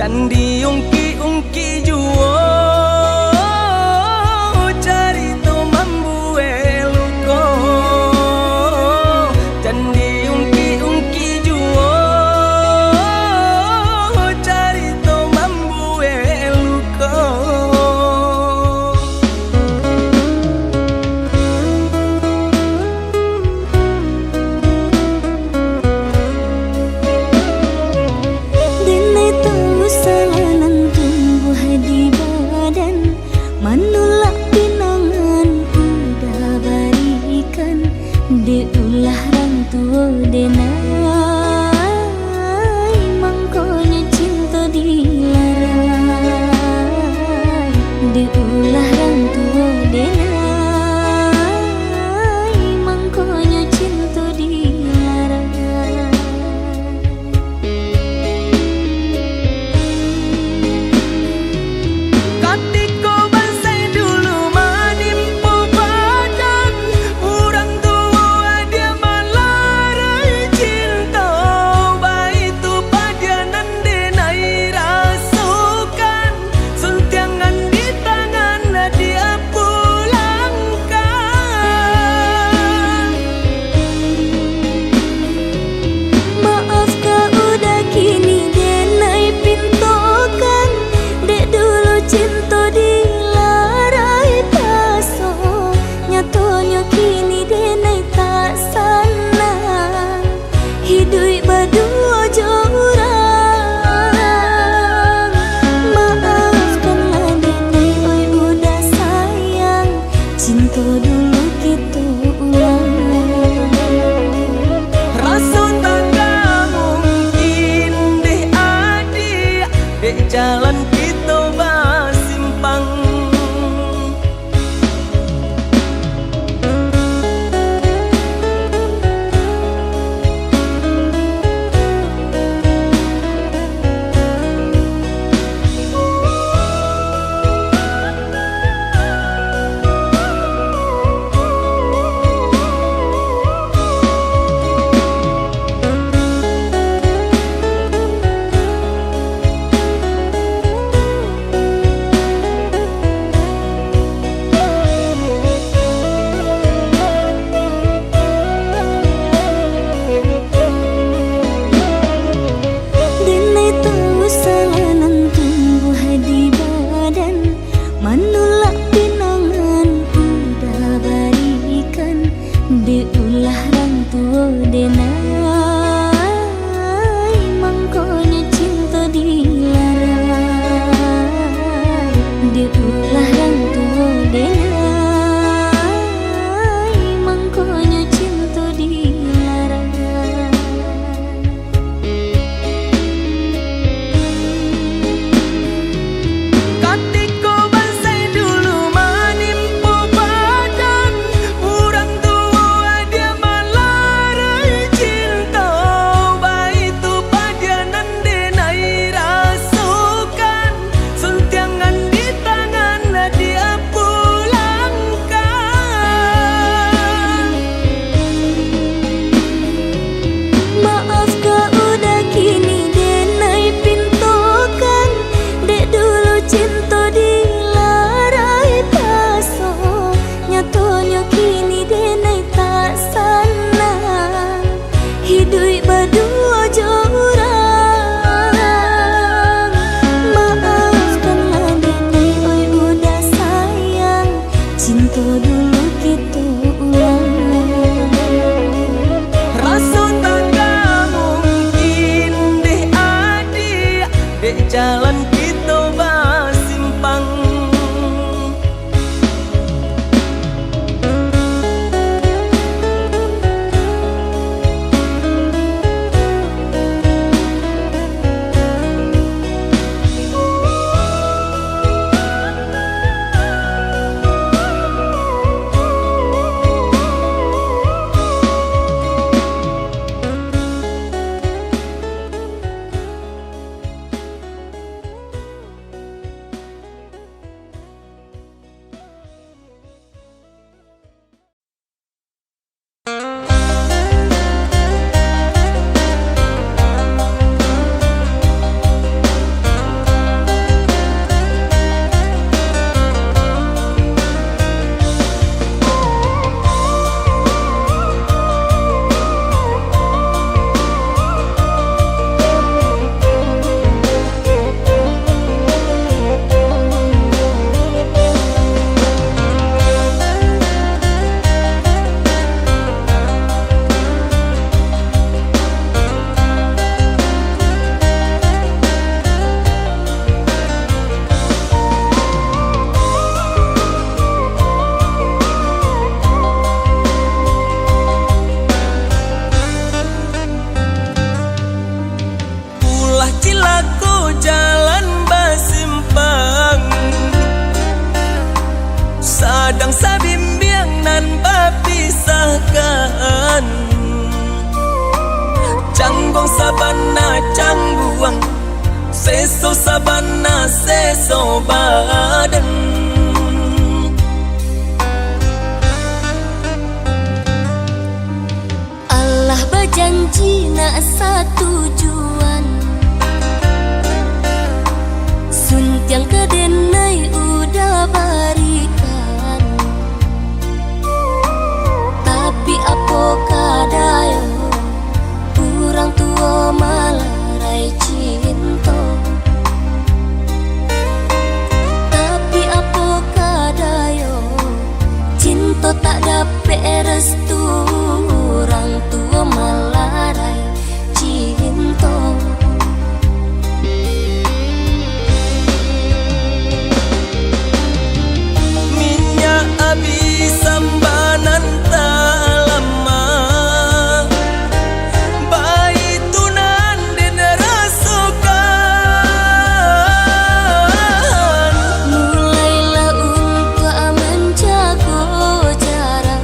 candi ungki-ungki juwo carito mambue luko candi ungki-ungki juwo carito mambue luko Dene tahu salanan tumbuh di badan manulak pinangan udah barikan de ulah rang tua denai mangkonya cinta dilarai de ulah rang tua denai mangkonya cinta dilarai. Katiko bansai dulu manimpo badan urang tua dia malarai cinta baitu padianan denai rasukan suntiangan di tangan dia pulangkan. Maaf kau udah kini denai pintokan dek dulu cinta dilarai paso nyatonya kini denai tak sana hidup berdua jorang. Maafkanlah denai oi udah sayang cinta dulu kita ulang. Rasul tak mungkin deh adik dek jalan kita basimpang. Denai tahu salanan tumbuh di badan manulak pinangan udah barikan de ulah rang tua denai mangkonya cinta dilarai de ulah rang tua denai mangkonya cinta dilarai. Katiko bansai dulu manimpo badan urang tua dia malarai cinta baitu padianan denai rasukan suntiangan di tangan dia pulangkan. Maaf kau udah kini denai pintokan dek dulu cinta dilarai paso nyatonya kini denai tak sana hidup berdua jorang. Maafkanlah denai oi udah sayang cinta dulu kita ulang. Rasul tak mungkin deh adik dek jalan kita basimpang. cilaku jalan basimpang, sadang sabimbiang nan bapisahkan. Canggong sabana cangguang, seso sabana seso badan. Allah berjanji nak satu tujuan, suntiang kedenai udah barikan. Tapi apakah daya orang tua malarai cinta. Tapi apakah daya cinta tak dapat restu, orang tua malarai cinta. Minyak abi sambanan tak lama, bayi tunan den rasukan. Mulailah untuk menjaga jarak,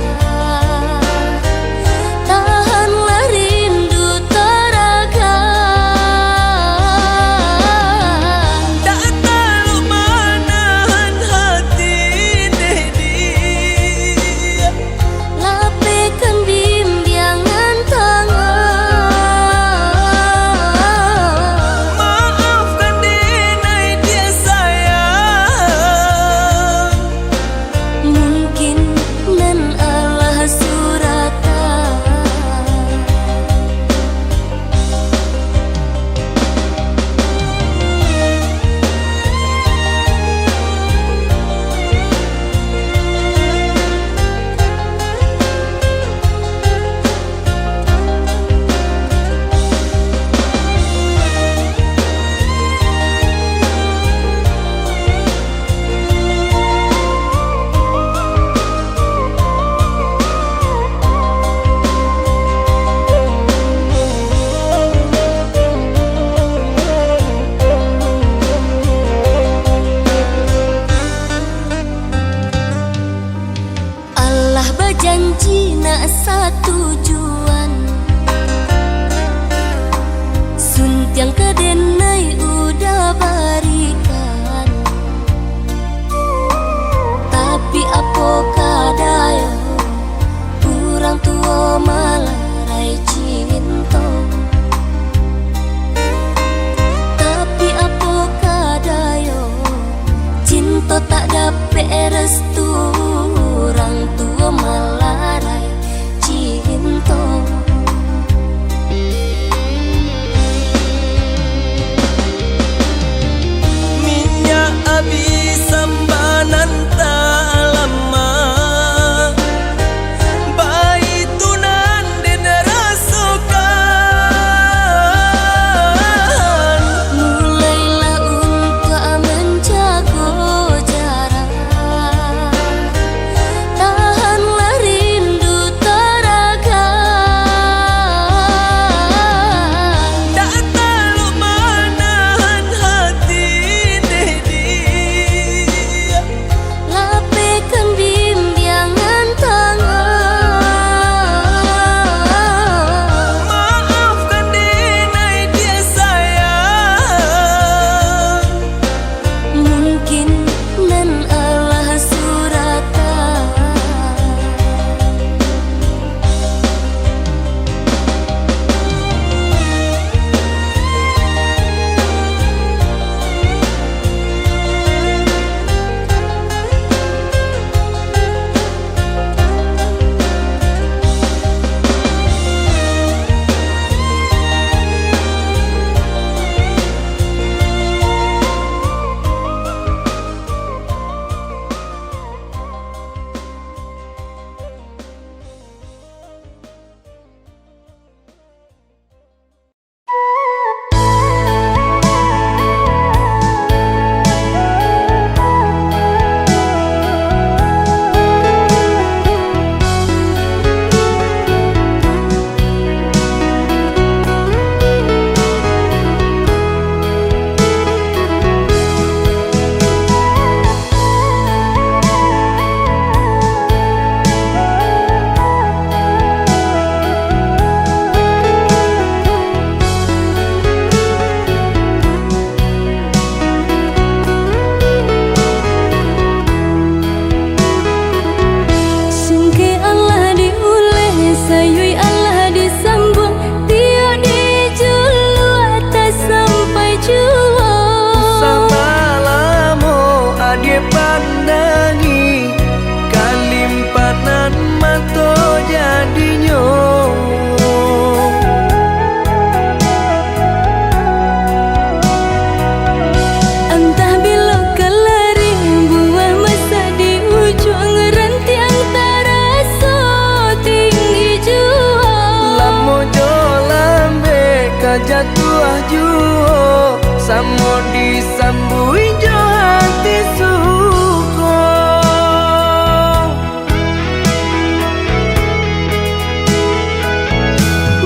kajatuh juo samo disambui jo hati suko.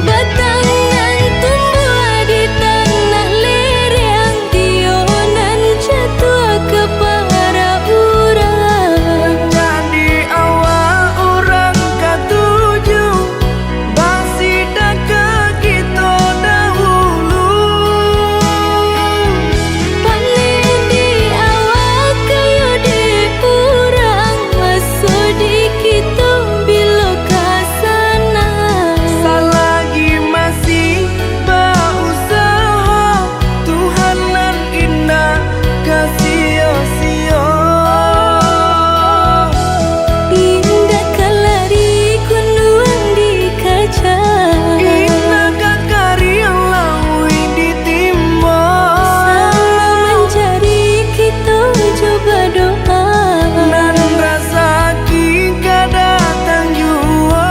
Batangan tumbuh di tanah lereng, tionan jatuh ke para urang. Jadi awal orang katuju basida ke kita dahulu. Panen di awal kayu di urang, masuk di kita bila kasana. Selagi masih berusaha, Tuhanan indah kasih-sia. Indah kalari kunuang di kaca, Indah kakari lawi ditimba. selalu mencari kita coba doa. Nan rasa kita datang jua.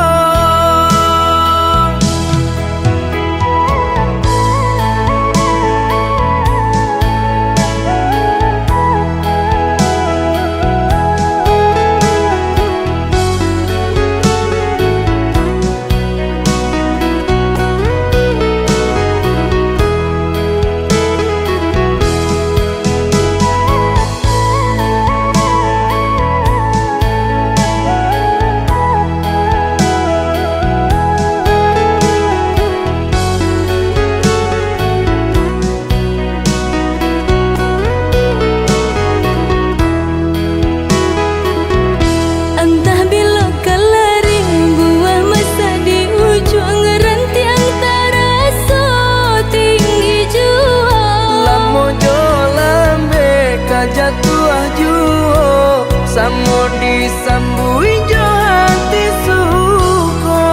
Entah bila kalari buah masa di ujung rantiang terasa tinggi jua. Lamo jo lambe kajatuh juo samo disambui jo hati suko.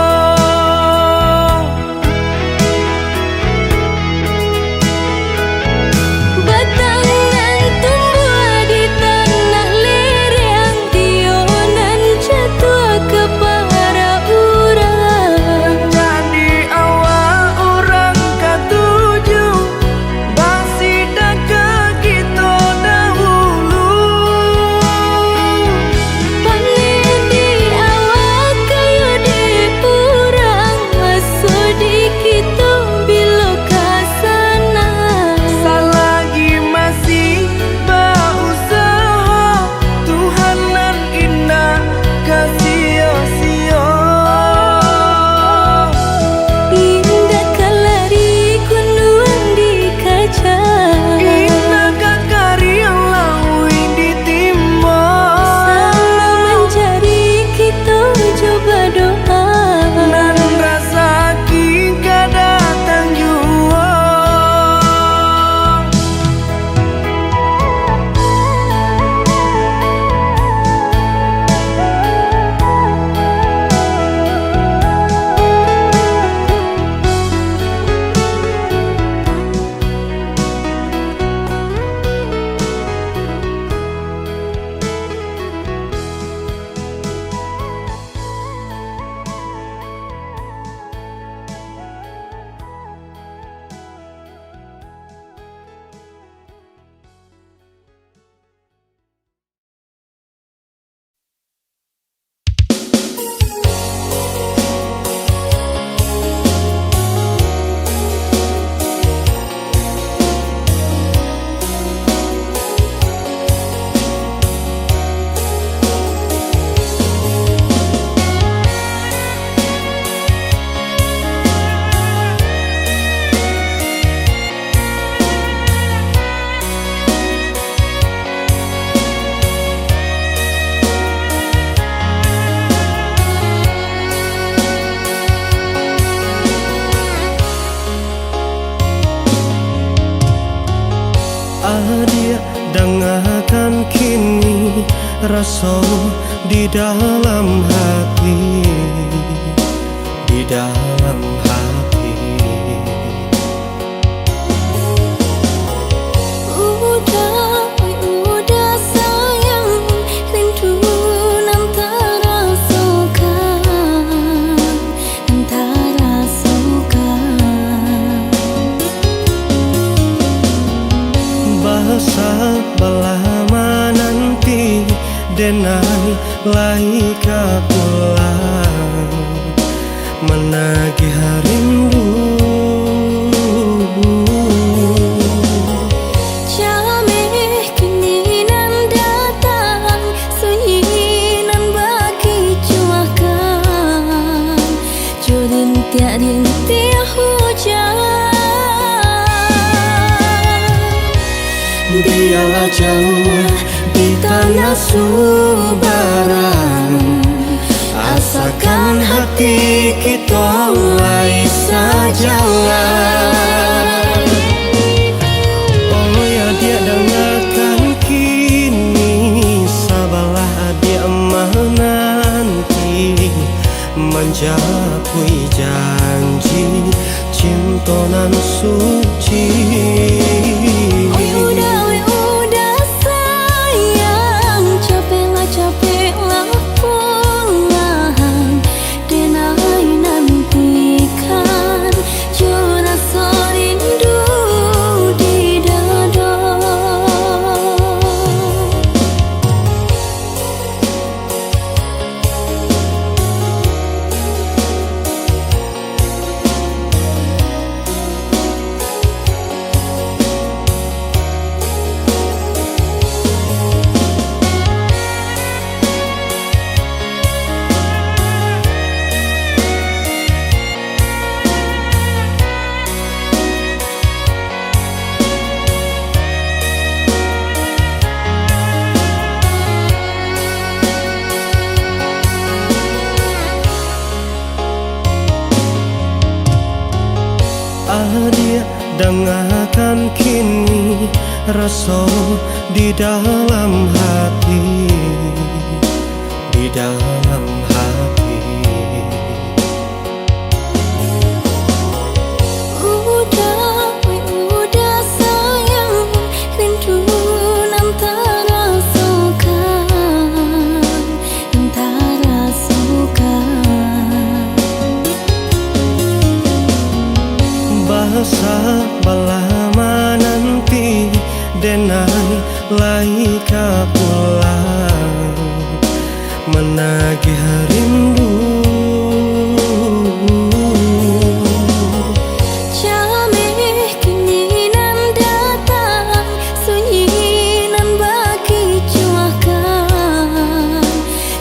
Batangan tumbuh di tanah lereng, tionan jatuh ke para urang. Jadi awal orang katuju basida ke kita dahulu. Panen di awal kayu di urang, masuk di kita bila kasana. Selagi masih berusaha, Tuhanan indah kasih-sia. Indah kalari kunuang di kaca, Indah kakari lawi ditimba. selalu mencari kita coba doa. Nan rasa kita datang jua. Adia dengarkan kini rasa di dalam hati, di dalam hati. Udah sayang, rindu antara suka. denai lai ka pulang menagih rindu. Jameh kini nan datang, sunyi nan bagi cuakan, jurin rintik hujan. Biarlah jauh di tanah Subaran, asalkan hati kita lai sajalah. Oh ya dia dengarkan kini, sabarlah dia menanti mencapai janji cinta nan suci. Udah sayang, capeklah pulang, denai nantikan jua rasa rindu di dada. Dia dengarkan kini rasa di dalam hati, di dalam hati. Udah sayang, rindu nan tak rasakan, bahasa belama nanti denai lai ka pulang menagih rindu. Jameh kini nan datang, sunyi nan bagi cuakan,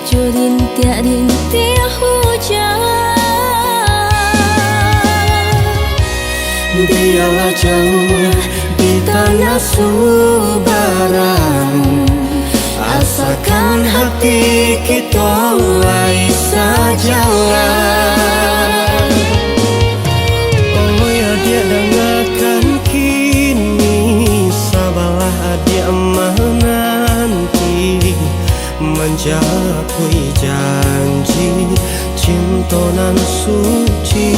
jurin rintik hujan. Biarlah jauh di tanah Subaran, asalkan hati kita lai sajalah. Oh ya dia dengarkan kini, sabarlah dia menanti mencapai janji cinta nan suci.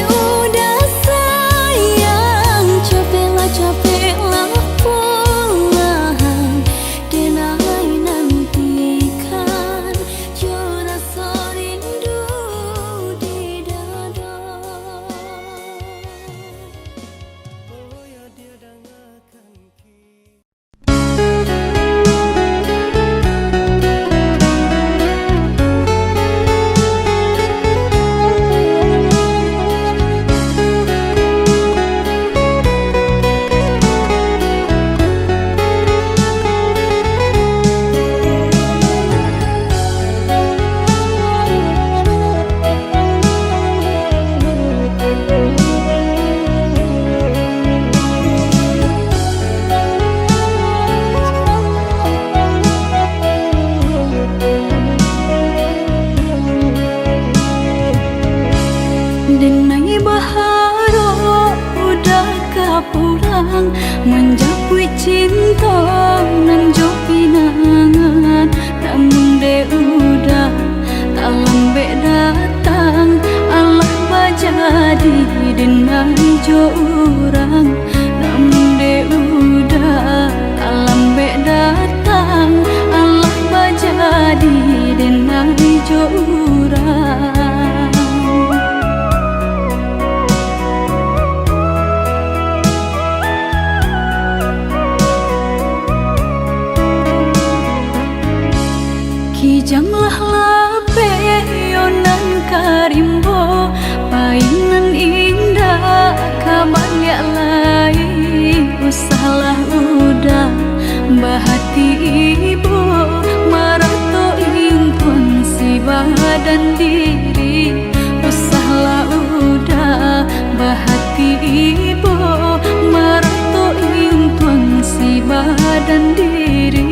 Udah sayang, capeklah pulang, denai nantikan jua rasa rindu di dada. Oh ya dia dengarkan kini. Denai baharo udah pulang, menjapui cinta nan jo pinangan, namun de udah tak lambe datang, Allah bajadi denai jo urang, namun de udah tak lambe datang, Allah bajadi denai jo urang. bahati ibu marato intuan si badan diri usahlah udah bahati ibu marato intuan si badan diri.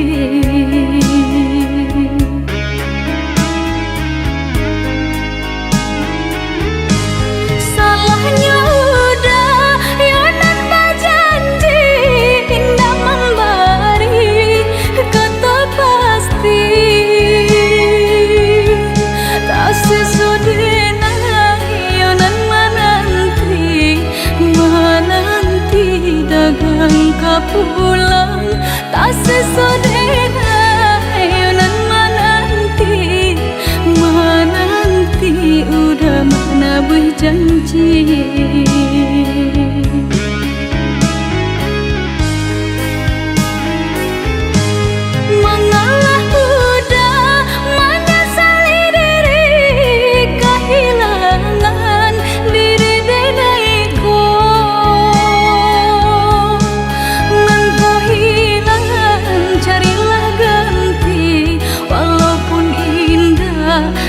Pulang tak sesodena ayonan menanti udah mana berjanji. Mengalah udah menyesali diri kehilangan diri denaiku.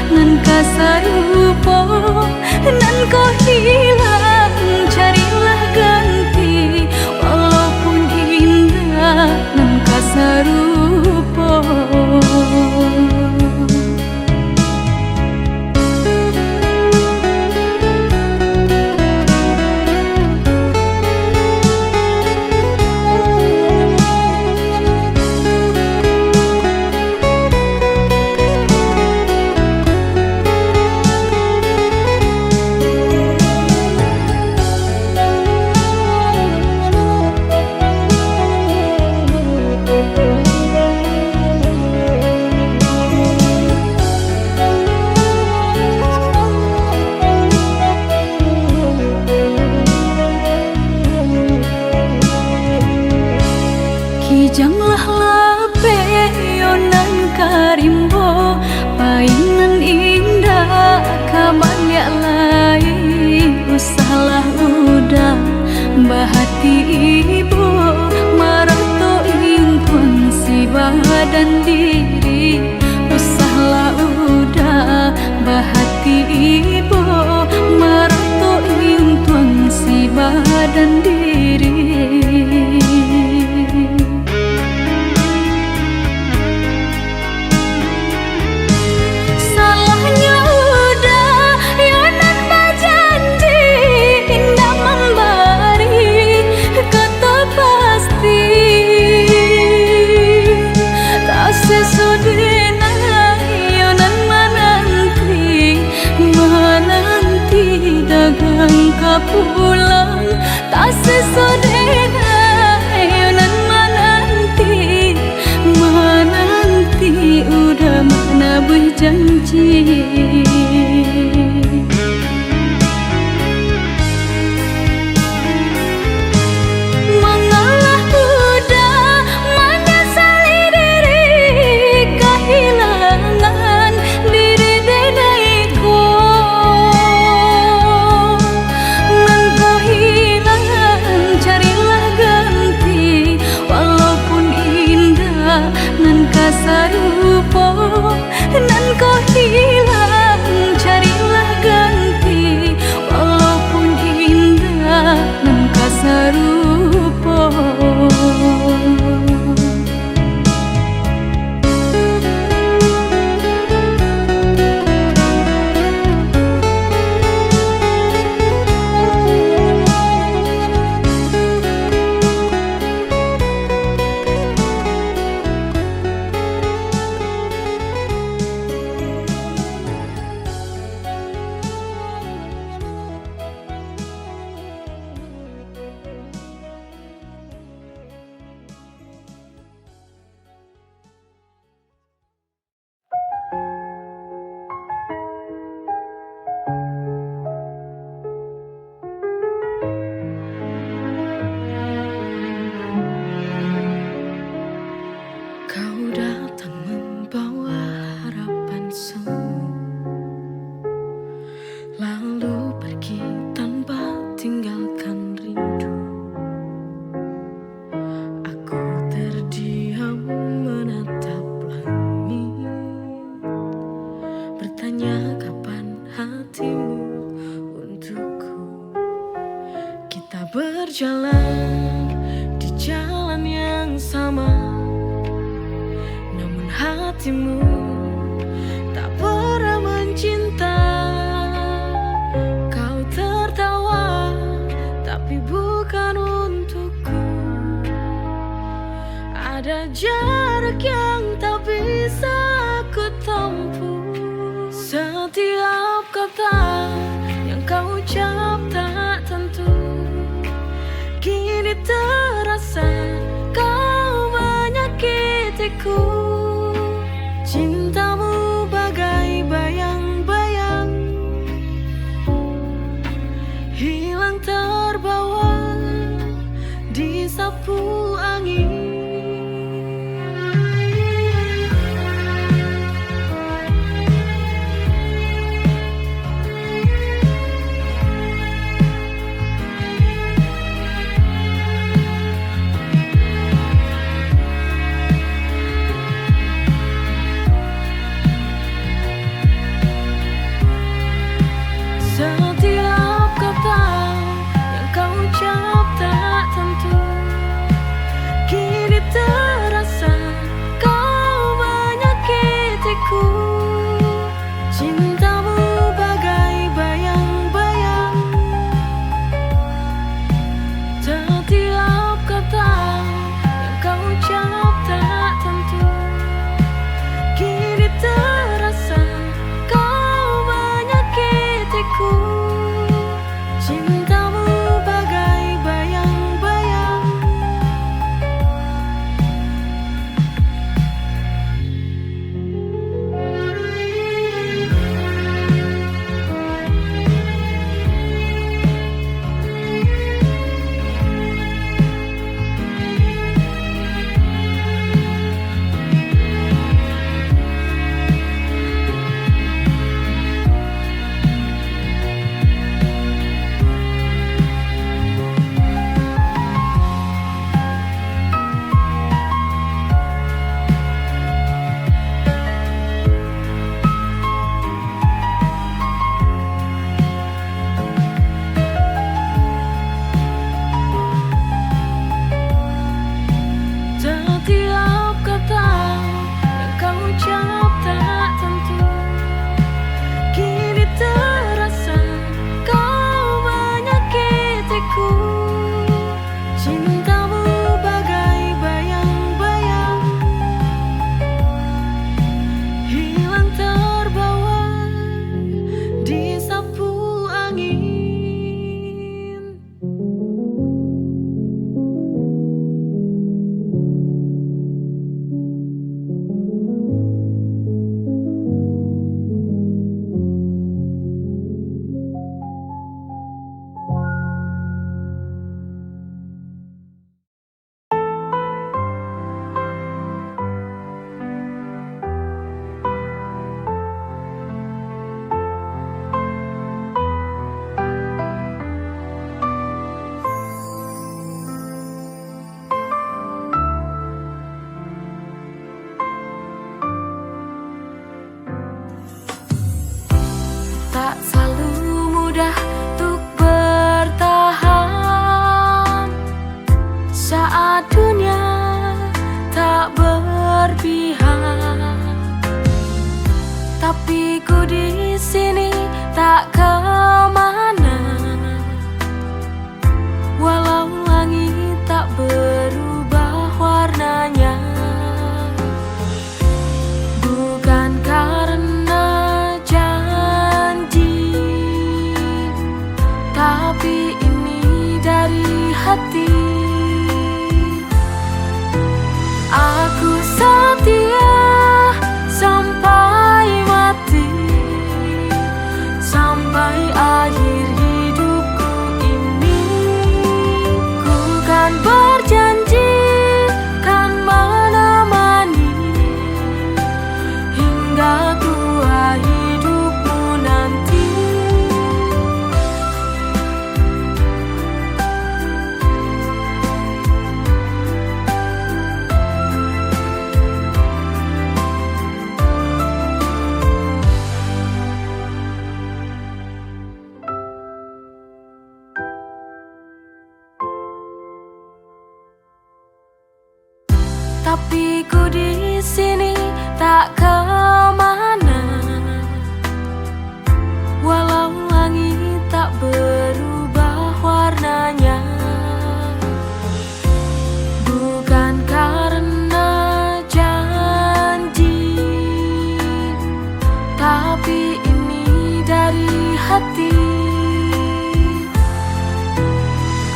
Nan kasarupo nan kau hilang carilah ganti walaupun indah nan kasarupo. Kijanglah lape yonan karimbo painan indah kabalya lai usahlah udah bahati ibu marato intuan si badan diri usahlah udah bahati ibu marato intuan si badan diri. Pulang tak sesodena ayonan menanti udah mana berjanji. Mengalah udah menyesali diri kehilangan diri denaiku. Nan kasarupo nan kau hilang carilah ganti walaupun indah nan kasarupo. berjalan di jalan yang sama, namun hatimu tak pernah mencinta. Kau tertawa tapi bukan untukku. Ada jarak yang tak bisa aku tempuh. Setiap kata yang kau ucap tak tentu, kini terasa kau menyakitiku. Cintamu bagai bayang-bayang, hilang terbawa disapu angin. Setiap kata yang kau ucap tak tentu, kini terasa kau menyakitiku. Cintamu bagai bayang-bayang, setiap kata yang kau ucap tak tentu, kini terasa kau menyakitiku. Cintamu bagai bayang-bayang. Setiap kata yang kau ucap tak tentu, kini terasa kau menyakitiku. Cintamu bagai bayang-bayang, hilang terbawa disapu angin. Tak selalu mudah untuk bertahan saat dunia tak berpihak. Tapi ku di sini tak kemana, walau langit tak berubah warnanya. Bukan karena tapi ini dari hati. Aku setia sampai mati, sampai akhir hidupku ini. Ku kan berjanji kan menemani hingga tua hidupmu nanti. tapi ku di sini tak kemana. Walau langit tak berubah warnanya, bukan karena janji, tapi ini dari hati.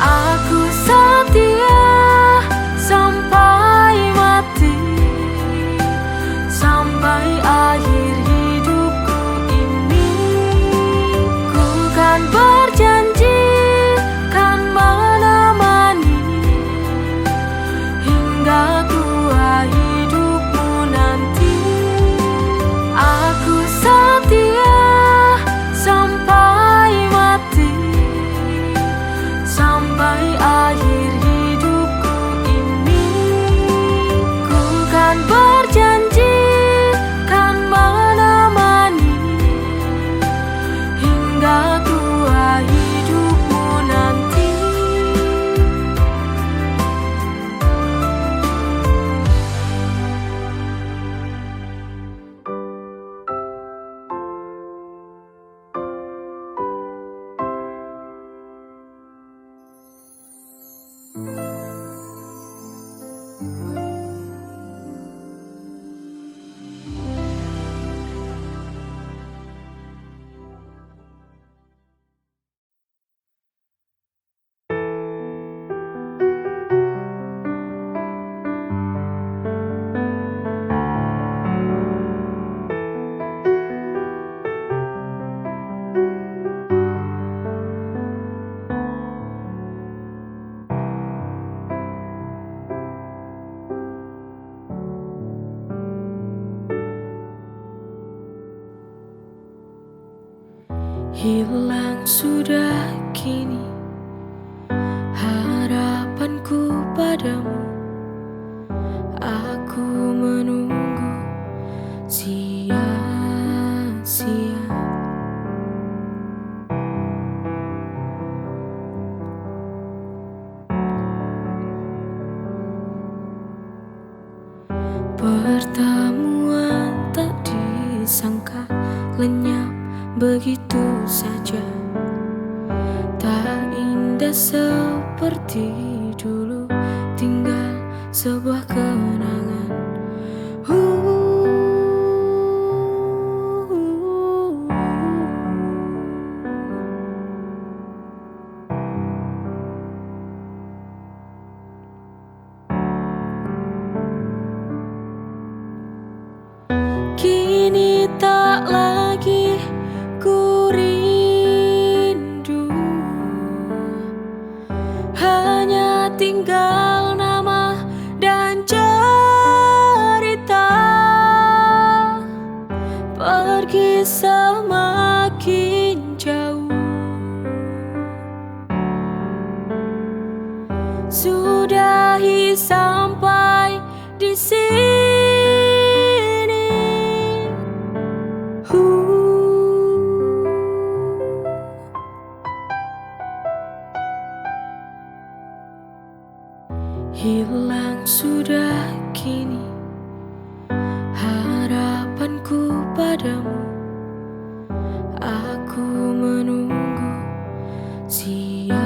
Aku setia sampai mati, sampai akhir hidupku ini. Ku kan berjanji kan menemani hingga tua hidupmu nanti. Aku setia sampai mati, sampai akhir hidupku ini. Ku kan berjanji kan menemani hingga tua hidupmu nanti. Hilang sudah kini harapanku padamu. Aku menunggu sia-sia. Pertemuan tak disangka lenyap begitu saja, tak indah seperti dulu, tinggal sebuah kenangan. Kini tak lagi ku rindu, hanya tinggal nama dan cerita. Pergi semakin jauh, sudahi sampai di sini. Hilang sudah kini harapanku padamu. Aku menunggu sia-sia.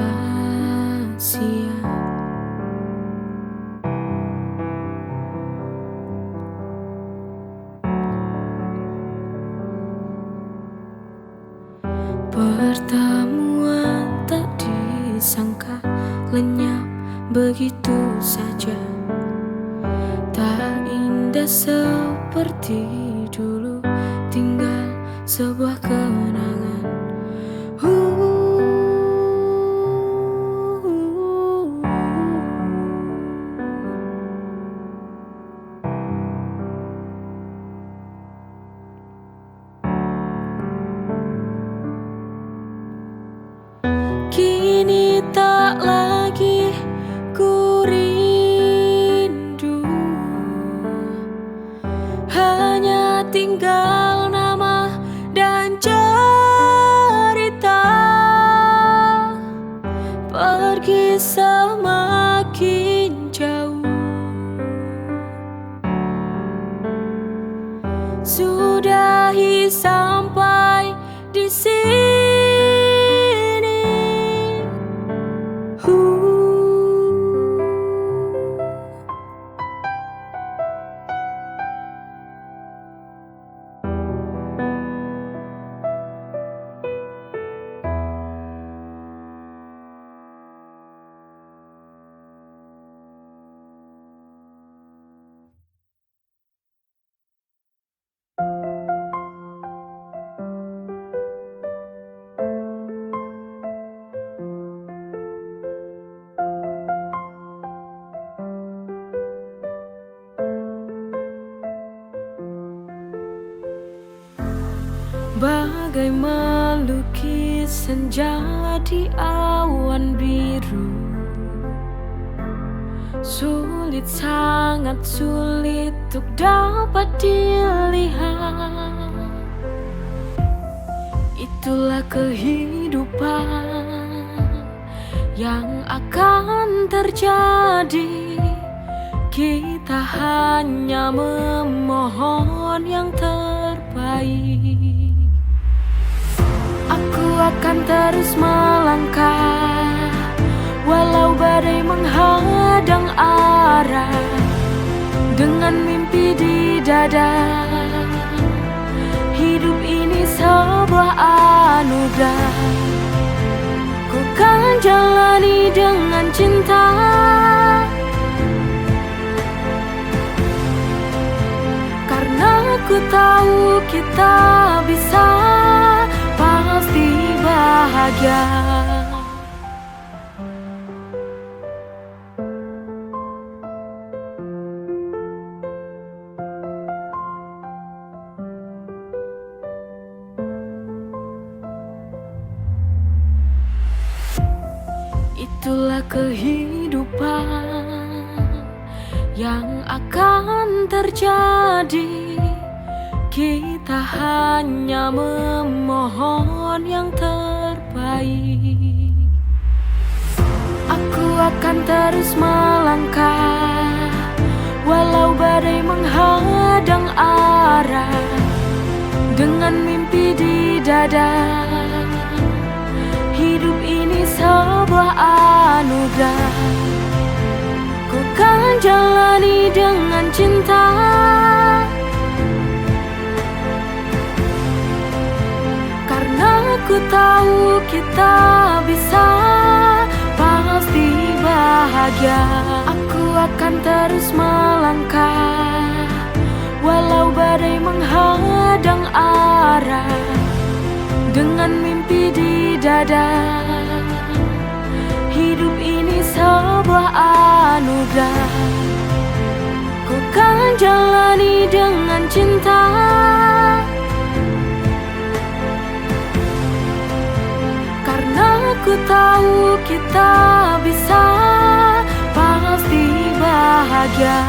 Pertemuan tak disangka lenyap begitu saja, tak indah seperti dulu, tinggal sebuah kenangan. Kini tak lagi ku rindu, hanya tinggal nama dan cerita. Pergi semakin jauh, bagai melukis senja di awan biru. Sulit, sangat sulit untuk dapat dilihat. Itulah kehidupan yang akan terjadi. Kita hanya memohon yang terbaik. Aku akan terus melangkah walau badai menghadang arah, dengan mimpi di dada. Hidup ini sebuah anugerah, ku kan jalani dengan cinta. Karena ku tahu kita bisa, pasti bahagia. Itulah kehidupan yang akan terjadi. Kita hanya memohon yang terbaik. Aku akan terus melangkah walau badai menghadang arah, dengan mimpi di dada. Hidup ini sebuah anugerah, ku kan jalani dengan cinta. Karena ku tahu kita bisa, pasti bahagia. Aku akan terus melangkah walau badai menghadang arah, dengan mimpi di dada. Hidup ini sebuah anugerah, ku kan jalani dengan cinta. Karena ku tahu kita bisa, pasti bahagia.